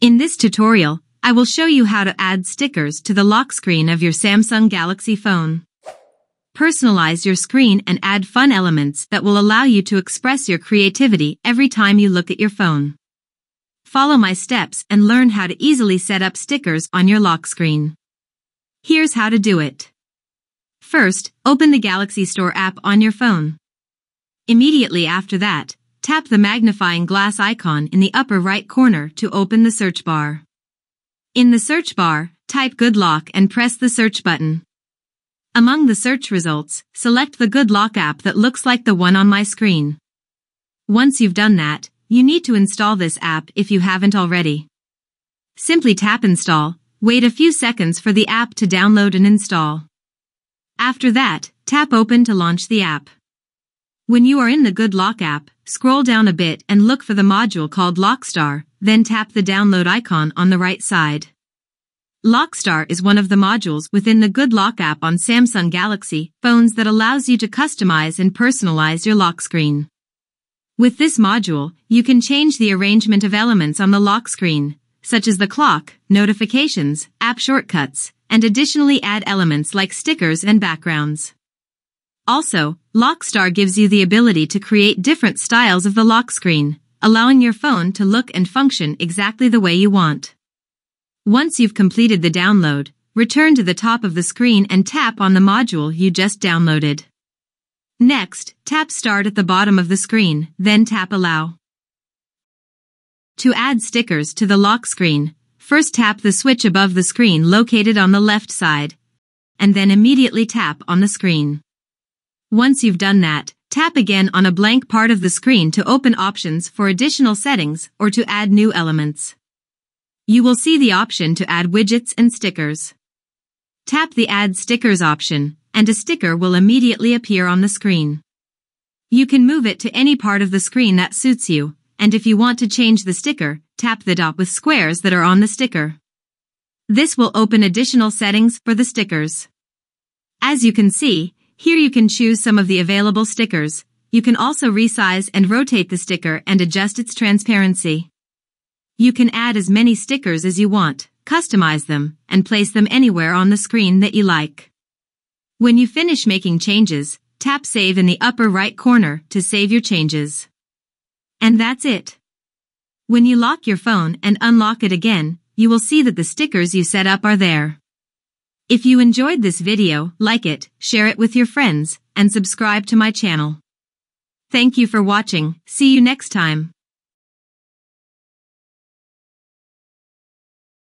In this tutorial, I will show you how to add stickers to the lock screen of your Samsung Galaxy phone. Personalize your screen and add fun elements that will allow you to express your creativity every time you look at your phone. Follow my steps and learn how to easily set up stickers on your lock screen. Here's how to do it. First, open the Galaxy Store app on your phone. Immediately after that, tap the magnifying glass icon in the upper right corner to open the search bar. In the search bar, type Good Lock and press the search button. Among the search results, select the Good Lock app that looks like the one on my screen. Once you've done that, you need to install this app if you haven't already. Simply tap Install, wait a few seconds for the app to download and install. After that, tap Open to launch the app. When you are in the Good Lock app, scroll down a bit and look for the module called Lockstar, then tap the download icon on the right side. Lockstar is one of the modules within the Good Lock app on Samsung Galaxy phones that allows you to customize and personalize your lock screen. With this module, you can change the arrangement of elements on the lock screen, such as the clock, notifications, app shortcuts, and additionally add elements like stickers and backgrounds. Also, Lockstar gives you the ability to create different styles of the lock screen, allowing your phone to look and function exactly the way you want. Once you've completed the download, return to the top of the screen and tap on the module you just downloaded. Next, tap Start at the bottom of the screen, then tap Allow. To add stickers to the lock screen, first tap the switch above the screen located on the left side, and then immediately tap on the screen. Once you've done that, tap again on a blank part of the screen to open options for additional settings or to add new elements. You will see the option to add widgets and stickers. Tap the Add Stickers option, and a sticker will immediately appear on the screen. You can move it to any part of the screen that suits you, and if you want to change the sticker, tap the dot with squares that are on the sticker. This will open additional settings for the stickers. As you can see, here you can choose some of the available stickers. You can also resize and rotate the sticker and adjust its transparency. You can add as many stickers as you want, customize them, and place them anywhere on the screen that you like. When you finish making changes, tap Save in the upper right corner to save your changes. And that's it. When you lock your phone and unlock it again, you will see that the stickers you set up are there. If you enjoyed this video, like it, share it with your friends, and subscribe to my channel. Thank you for watching. See you next time.